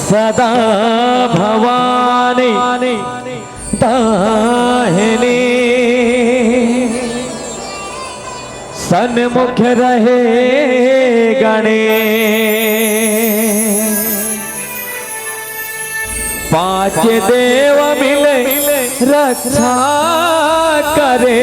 सदा भवानी दाहिनी सन्मुख रहे गणे पांच देव मिले रक्षा करे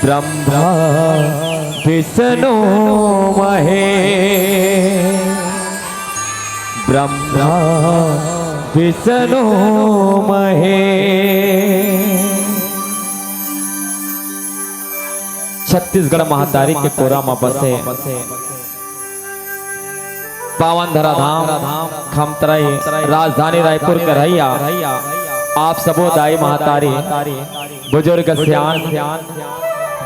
ब्रह्मा विष्णु महेश ब्रह्मा विष्णु महेश। छत्तीसगढ़ महातारी के कोरा में बसे पावन धरा धाम खमतराई राजधानी रायपुर के रहिया आप सबो दाई महातारी बुजुर्ग सियान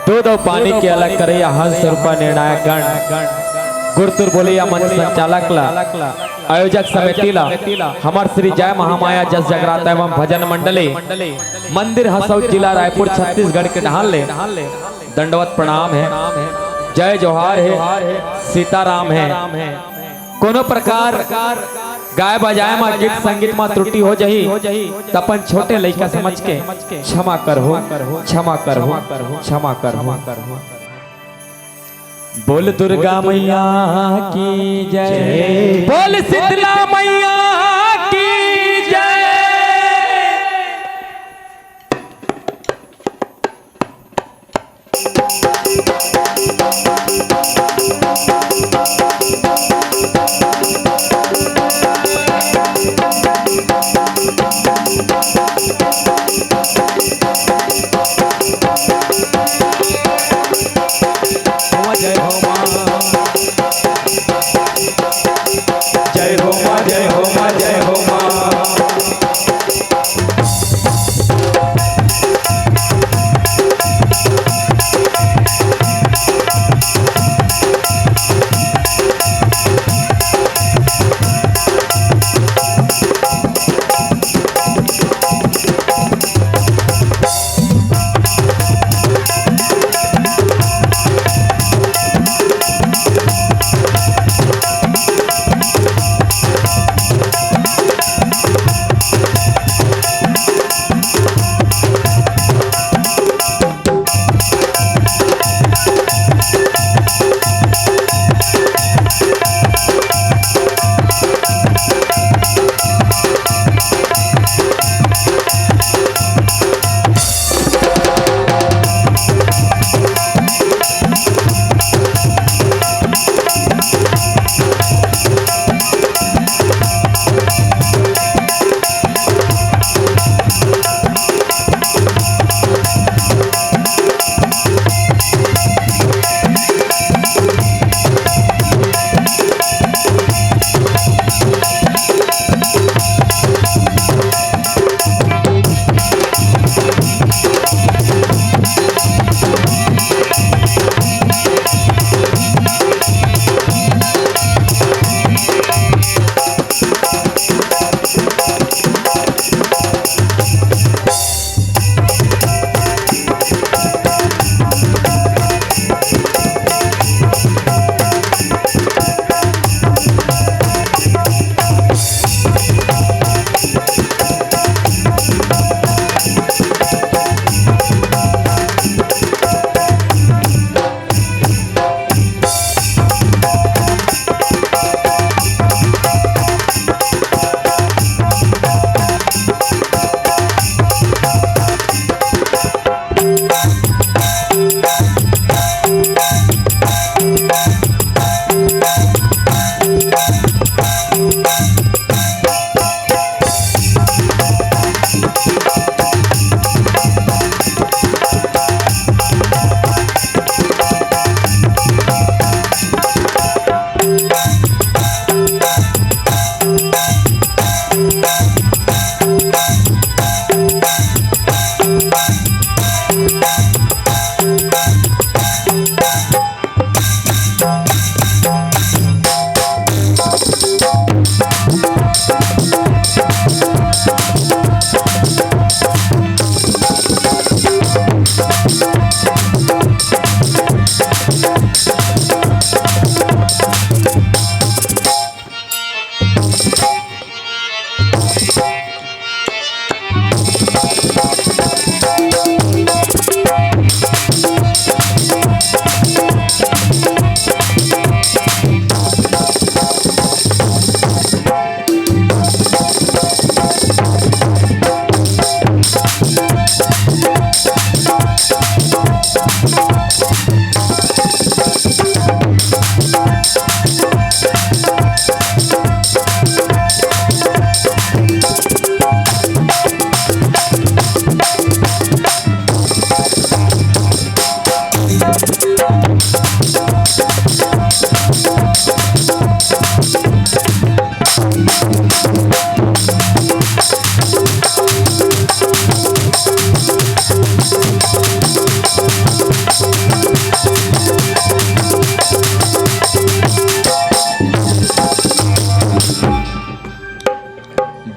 दूध और पानी के अलग करे हंस रूपा निर्णायक गण गुरुतुर बोलिया मंच संचालक ला आयोजक समिति ला हमार श्री जय महामाया जस जगराता एवं भजन मंडली मंदिर हसौद जिला रायपुर छत्तीसगढ़ के ढाल ले दंडवत प्रणाम है, जय जोहार है, सीताराम है। कोनो प्रकार गाय बजाए में गीत संगीत में त्रुटि हो जही तपन छोटे लड़का समझ के क्षमा कर हो, क्षमा कर हो, क्षमा कर हो। बोल दुर्गा मैया की जय, बोल शीतला मैया की जय।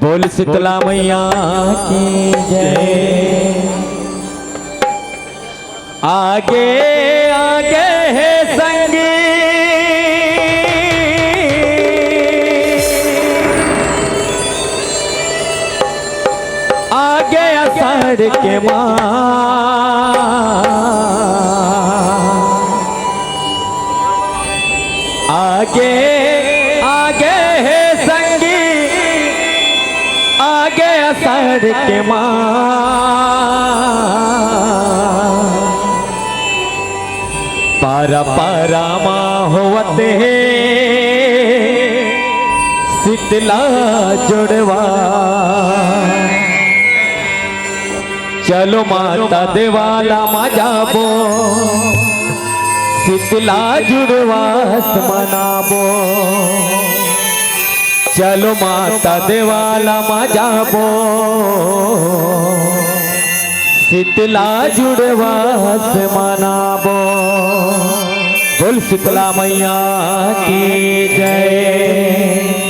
बोल शीतला मैया की जय। आगे आगे है संगी आगे अषाढ़ के माँ आगे आगे है संगी आगे अषाढ़ के माँ पारा पारा माँ होवते शीतला जुड़वा चलो माता देवाला मा जाबो शीतला जुड़वास मनाबो चलो माता देवाला मा जाबो शीतला जुड़वास मनाबो। बोल शीतला मैया की जय।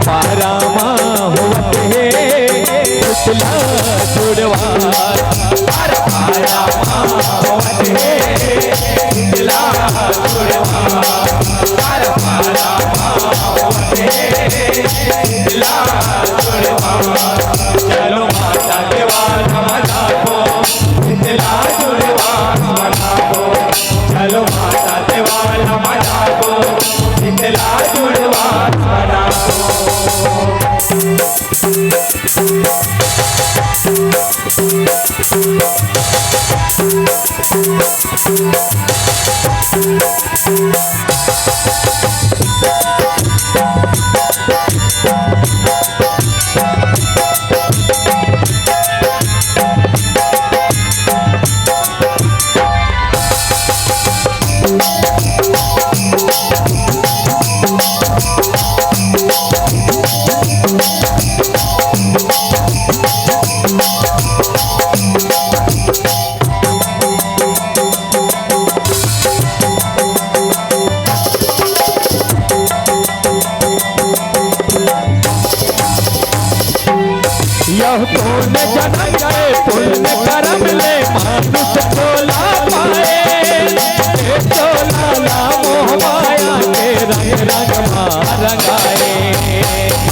पारामा होते शीतला जुड़वा पारामा होते शीतला जुड़वा पारामा होते शीतला जुड़वा चलो माता देवाला मनाबो शीतला जुड़वा मनाबो चलो माता देवाला मनाबो शीतला जुड़वा मनाबो। यह कौन जन्म गए पुण्य कर्म ले मानुष चोला पाए चोला ला मोह माया के रंग रंग रंगाए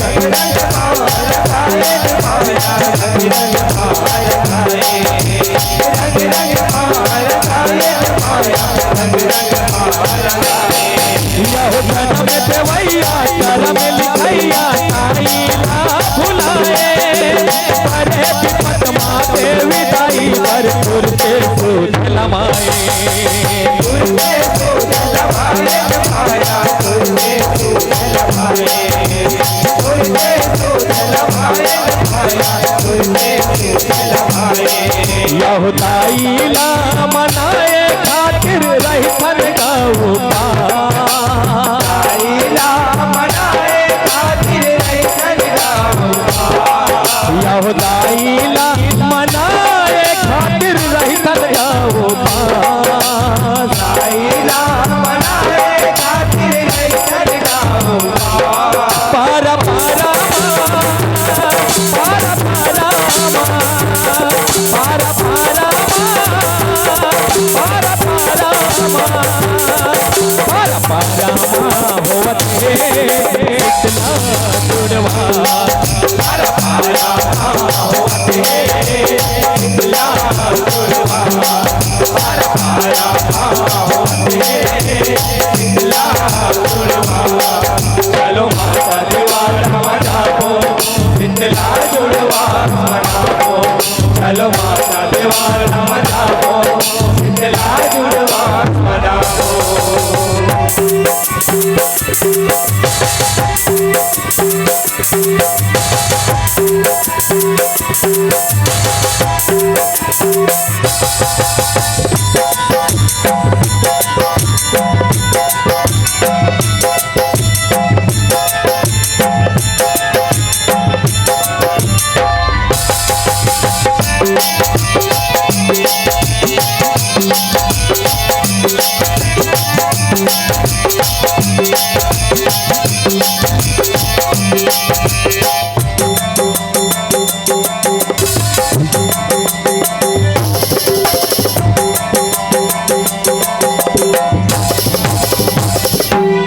रंग रंग यह जन्म देवैया कर्म यहुदाईला मनाए खातिर रहतन गऊ पाईला मनाए खातिर रहतन गऊ यहुदाईला मनाए खातिर रहतन गऊ पाईला मनाए खातिर रहतन गऊ पारा पारा पारा पारा पारा पारा पारा पारा पारा होवत है इतना जुड़वा पारा पारा होवत है इतना जुड़वा पारा पारा होवत है इतना जुड़वा चलो माता दीवार मनाओ इतना जुड़वा मनाओ चलो माता दीवार मनाओ इतना जुड़वा मनाओ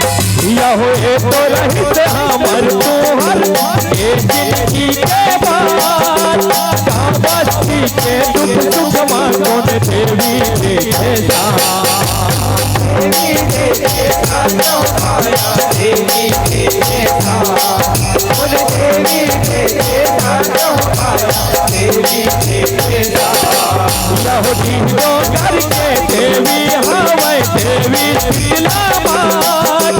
तो रहित हमर तोहर जिंदगी के बाद बस्ती के दुख सुख मांगोन देवी देखे देवी देखे देवी देखे देवी देखे देवी देखे यहूदी तो करके देवी हवै देवी दिलाबाद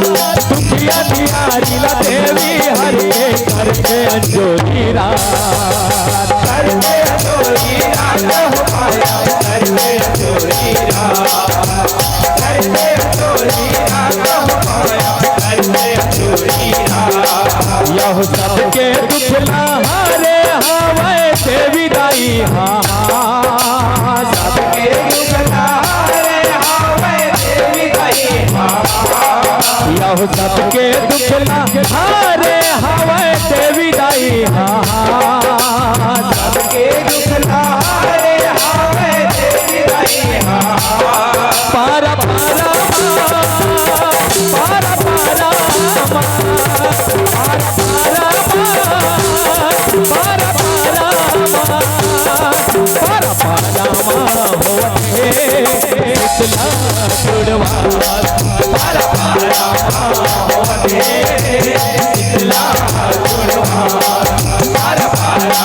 दुखिया दियारिला देवी हर के करके अंजोरी रात करके अंजोरी रात हो पाया करके अंजोरी रात करके अंजोरी रात हो पाया करके अंजोरी रात यह सबके दुखला हारे हवै देवी दाई हाँ सबके दुखला हारे हवै देवी दाई हाँ यह सबके दुखला हारे हवै देवी दाई हाँ सबके दुखला हारे हवै देवी दाई हाँ पारा पारा पारा पारा पारा पारा पारा पारा होवत है इतना जुड़वा पारा पारा होवत है इतना जुड़वा पारा पारा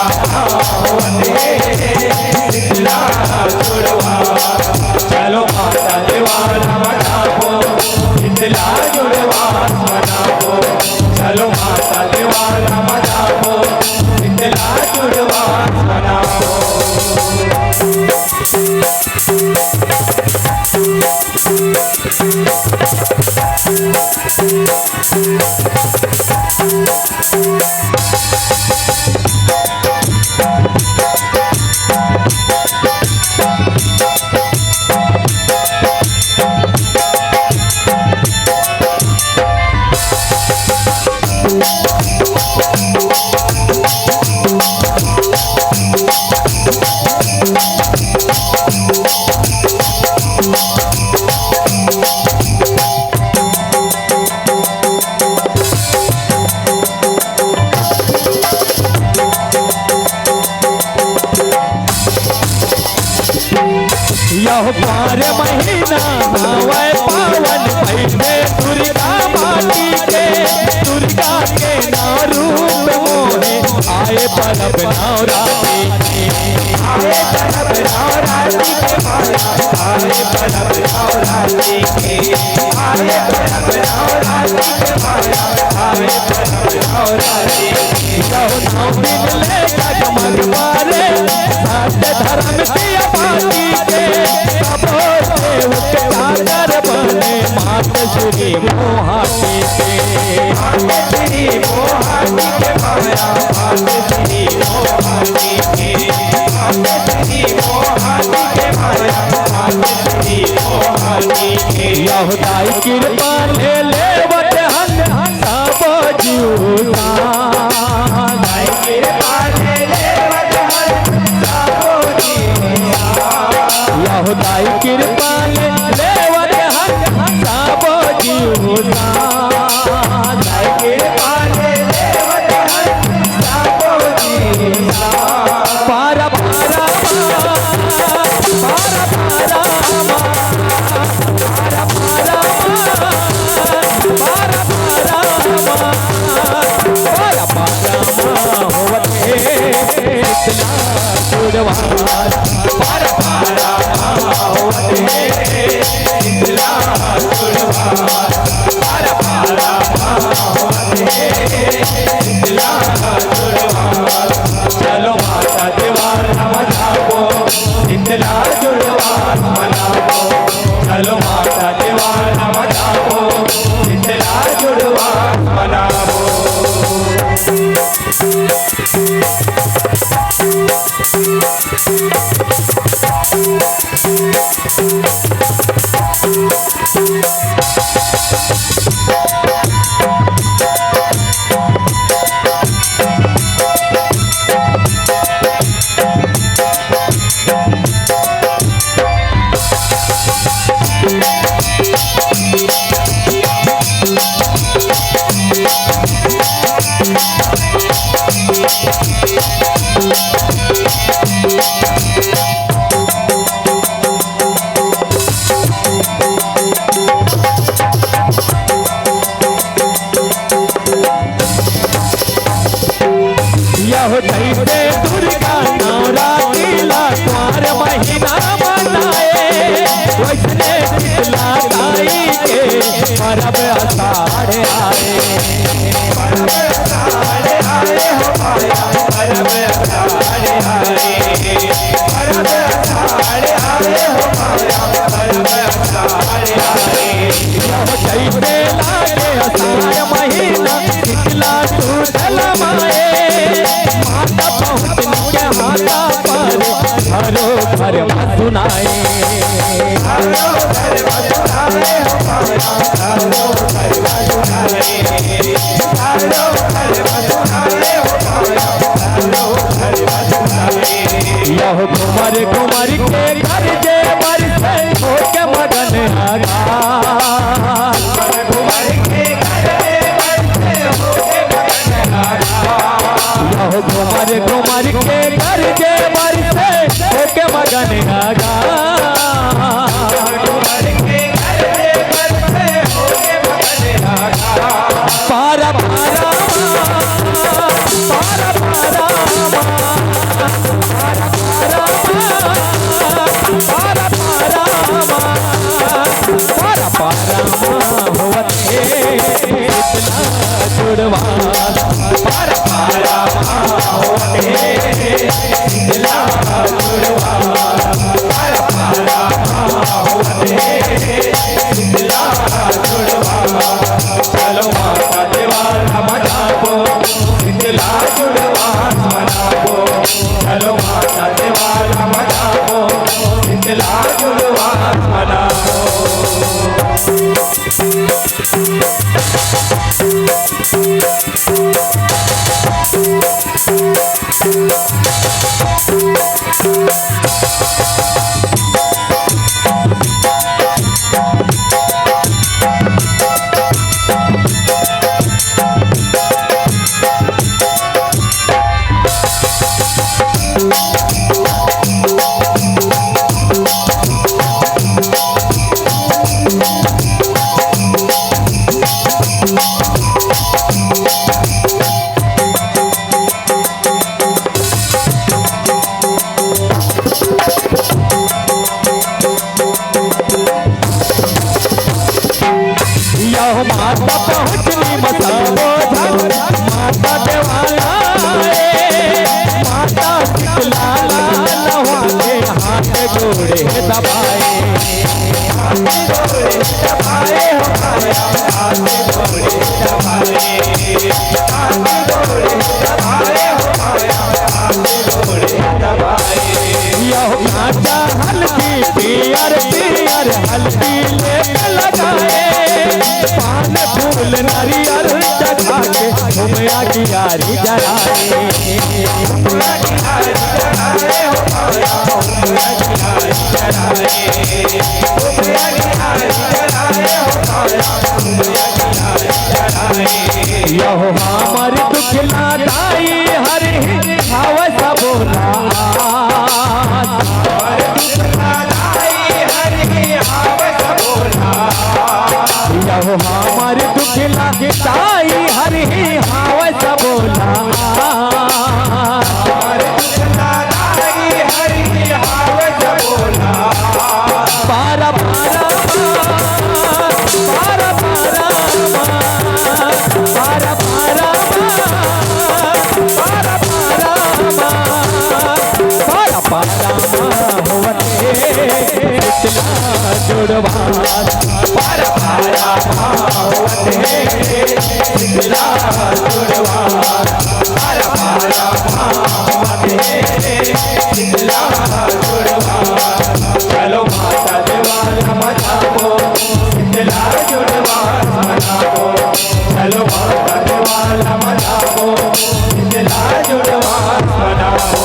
होवत है इतना जुड़वा चलो माता दीवार मनाओ इतना जुड़वा मनाओ चलो माता दीवार मनाओ इतना जुड़वा मनाओ यह पार महीना हवै पावन भैले दुर्गा माटी के दुर्गा के नारूप मोहे आए पलब नवरात्रि आए पलब नवरात्रि के आए पलब नवरात्रि यहो नौ दिन ले जगमग मारे सत्य धर्म की आबादी के सबो देव के चादर बने मात श्री मोहाटी के मात श्री मोहाटी के माया मात श्री मोहाटी के मात श्री मोहाटी के माया मात श्री मोहाटी के यहुदाई कृपा ले लेवत हन सब जीवता दाई कृपा ले लेवत हन सब जीवता यहुदाई कृपा ले लेवत हन सब जीवता दाई कृपा ले लेवत हन सब जीवता पारा पारा पारा चलो माता दीवार मनाओ शीतला जुड़वान मनाओ चलो माता दीवार मनाओ शीतला जुड़वान मनाओ जैसे दुर्गा नवरात्रि कुंवर महीना मनाए वैसने शीतला ताई के परब आषाढ़ आए परब आषाढ़ आए हो पाया परब आषाढ़ आए परब आषाढ़ आए हो पाया परब आषाढ़ आए जैसे लागे आषाढ़ महीना शीतला टूटल माए माता पहुँचन के हाथा पर हरो घर सुनाए हरो घर सुनाए हो पाया हरो घर सुनाए हरो घर सुनाए हो पाया हरो घर सुनाए यह कुंवर कुंवर के घर जे बरसे हो के मगन आगा कुंवर के घर जे बरसे हो के मगन आगा कुमार कुमार के घर जे बरसे होके मगन आगा कुमार के घर जे बरसे होके मगन आगा पारा पारा पारा पारा पारा पारा पारा पारा होवते इतना जुड़वा पारा पारा होवते इतना जुड़वा पारा पारा होवते इतना जुड़वा चलो माता दीवार मनाओ इतना जुड़वा मनाओ चलो माता दीवार मनाओ इतना जुड़वा मनाओ यारी यहो हमारी दुख लादाई हरि भाव सबोला यहो हमारी दुख लादाई हरि भाव सबोला पारा पारा पारा पारा पारा पारा पारा पारा पारा होवते इतना जुड़वा पारा पारा होवते इतना जुड़वा पारा पारा होवते इतना जुड़वा चलो माता देवाला मनाओ इतना जुड़वा मनाओ चलो माता देवाला मनाओ इतना जुड़वा मनाओ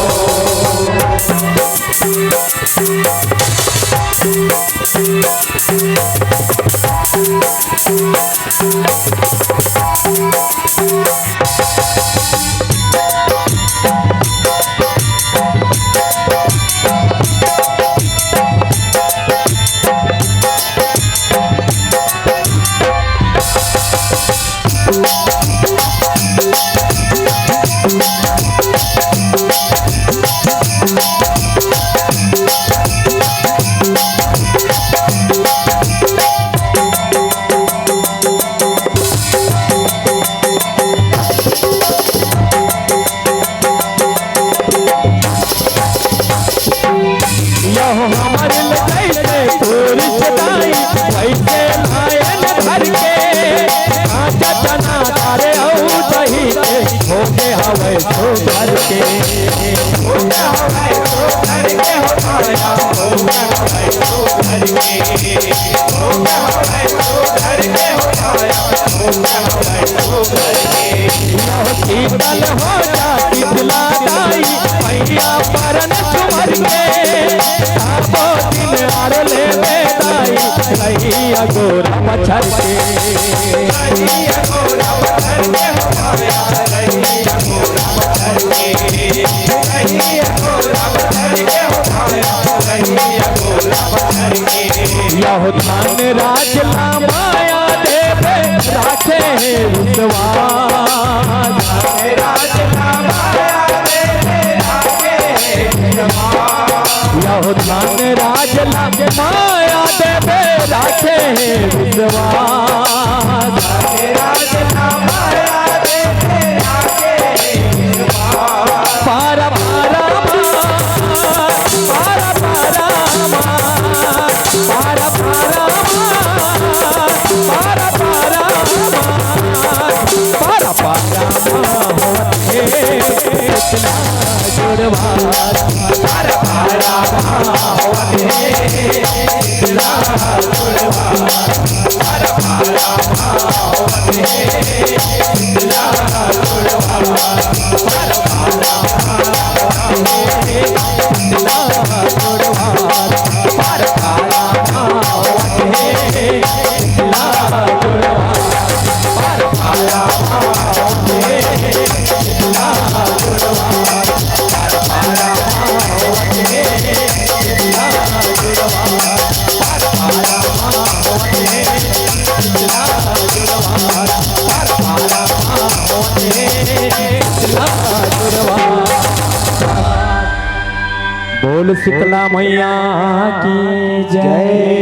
शीतल हो जाती दिलादाई मैया परन सुमर के आपो दिन आर ले बेदाई रहिया गोरा मच्छर के रहिया गोरा मच्छर के होया रहिया गोरा मच्छर के रहिया गोरा मच्छर के होया रहिया गोरा मच्छर के यह धान राज ला माया देवे राखे विश्वास राज ला माया देवे राखे विश्वास यह धान राज ला माया देवे राखे विश्वास राज ला माया देवे राखे विश्वास पारा पारा पारा पारा पारा पारा पारा पारा पारा पारा होते इतना जुड़वा पारा पारा होते इतना जुड़वा पारा पारा होते इतना जुड़वा पारा पारा होते इतना जुड़वा पारा पारा होते इतना जुड़वा पारा पारा होते इतना जुड़वा पारा पारा होते इतना जुड़वा पारा पारा होते इतना जुड़वा पारा पारा होते इतना जुड़वा बोल शीतला मैया की जय।